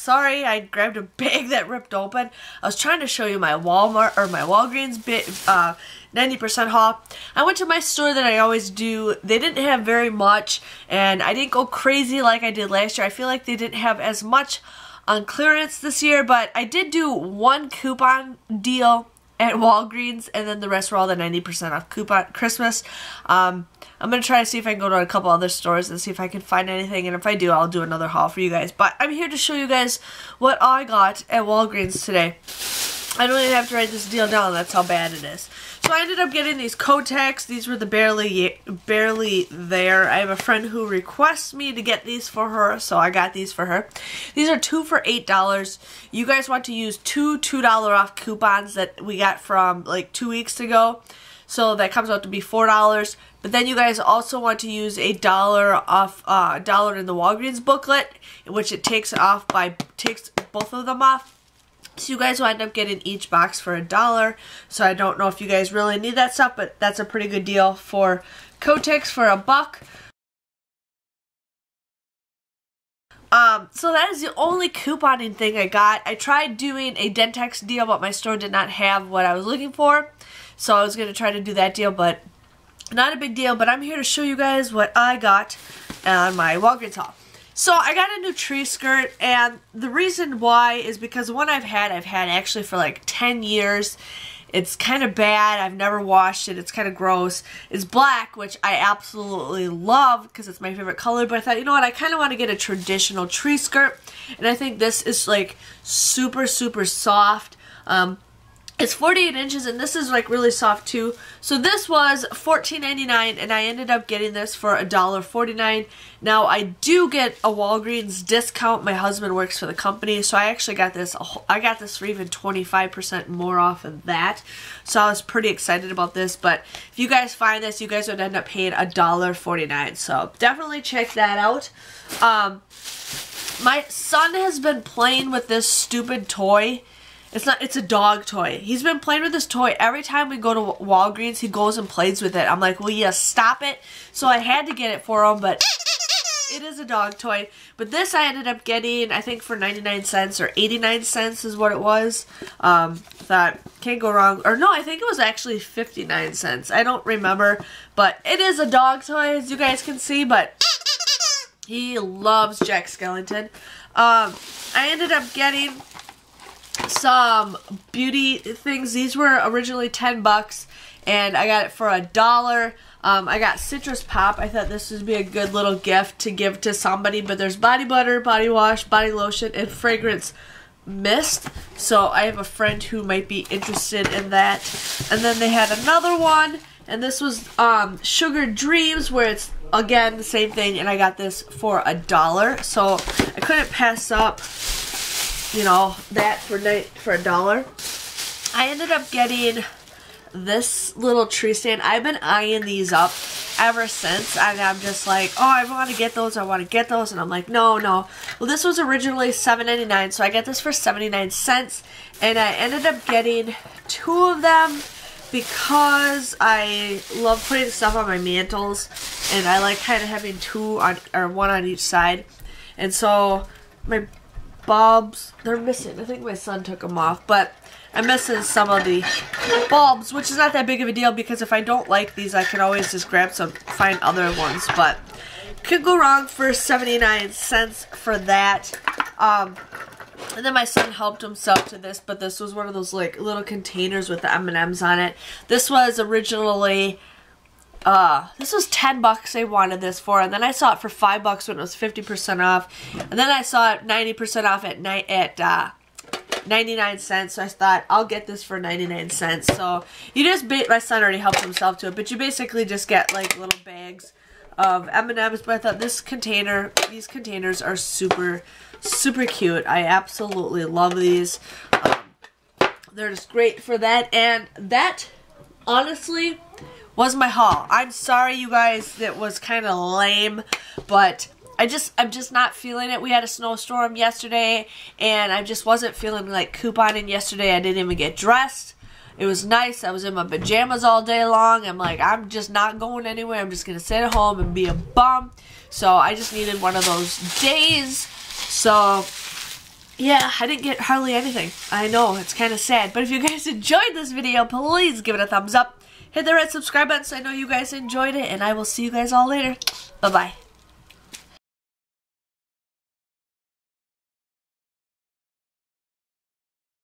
sorry, I grabbed a bag that ripped open. I was trying to show you my Walgreens 90% haul. I went to my store that I always do. They didn't have very much, and I didn't go crazy like I did last year. I feel like they didn't have as much on clearance this year, but I did do one coupon deal at Walgreens, and then the rest were all the 90% off coupon Christmas. I'm going to try to see if I can go to a couple other stores and see if I can find anything, and if I do, I'll do another haul for you guys. But I'm here to show you guys what I got at Walgreens today. I don't even have to write this deal down, that's how bad it is. So I ended up getting these Kotex. These were the barely there. I have a friend who requests me to get these for her, so I got these for her. These are 2 for $8. You guys want to use two $2 off coupons that we got from like 2 weeks ago. So that comes out to be $4. But then you guys also want to use a $1 off, $1 in the Walgreens booklet, in which it takes both of them off. So you guys will end up getting each box for $1. So I don't know if you guys really need that stuff, but that's a pretty good deal for Kotex for $1. So that is the only couponing thing I got. I tried doing a Dentex deal, but my store did not have what I was looking for. So I was going to try to do that deal, but not a big deal. But I'm here to show you guys what I got on my Walgreens haul. So I got a new tree skirt, and the reason why is because the one I've had actually for like 10 years. It's kind of bad. I've never washed it. It's kind of gross. It's black, which I absolutely love because it's my favorite color, but I thought, you know what, I kind of want to get a traditional tree skirt, and I think this is like super, super soft. It's 48 inches, and this is like really soft too. So this was $14.99, and I ended up getting this for $1.49. Now I do get a Walgreens discount. My husband works for the company, so I actually got this. I got this for even 25% more off of that. So I was pretty excited about this. But if you guys find this, you guys would end up paying $1.49. So definitely check that out. My son has been playing with this stupid toy. It's a dog toy. He's been playing with this toy. Every time we go to Walgreens, he goes and plays with it. I'm like, will you stop it? So I had to get it for him, but it is a dog toy. But this I ended up getting, I think for 99 cents or 89 cents is what it was. Thought, can't go wrong. Or no, I think it was actually 59 cents. I don't remember. But it is a dog toy, as you guys can see, but he loves Jack Skellington. I ended up getting some beauty things. These were originally 10 bucks, and I got it for $1. I got citrus pop. I thought this would be a good little gift to give to somebody, but there's body butter, body wash, body lotion, and fragrance mist. So I have a friend who might be interested in that. And then they had another one, and this was Sugar Dreams, where it's again the same thing, and I got this for $1. So I couldn't pass up, you know, that for $1. I ended up getting this little tree stand. I've been eyeing these up ever since, and I'm just like, oh, I want to get those, I want to get those, and I'm like, no. Well, this was originally $7.99, so I got this for 79 cents, and I ended up getting 2 of them because I love putting stuff on my mantles, and I like kind of having 2 on, or 1 on each side. And so my bulbs, they're missing. I think my son took them off, but I'm missing some of the bulbs, which is not that big of a deal because if I don't like these, I can always just grab some, find other ones, but could go wrong for 79 cents for that. And then my son helped himself to this, but this was one of those like little containers with the M&Ms on it. This was originally this was 10 bucks they wanted this for, and then I saw it for 5 bucks when it was 50% off, and then I saw it 90% off at 99 cents, so I thought I'll get this for 99 cents. So you just, my son already helped himself to it, but you basically just get like little bags of M&Ms, but I thought these containers are super, super cute. I absolutely love these. They're just great for that, and that, honestly, was my haul. I'm sorry, you guys, that was kind of lame, but I'm just not feeling it. We had a snowstorm yesterday, and I just wasn't feeling like couponing yesterday. I didn't even get dressed. It was nice. I was in my pajamas all day long. I'm like, I'm just not going anywhere. I'm just going to sit at home and be a bum. So I just needed one of those days. So Yeah, I didn't get hardly anything. I know, it's kind of sad. But if you guys enjoyed this video, please give it a thumbs up. Hit the red subscribe button so I know you guys enjoyed it. And I will see you guys all later. Bye-bye.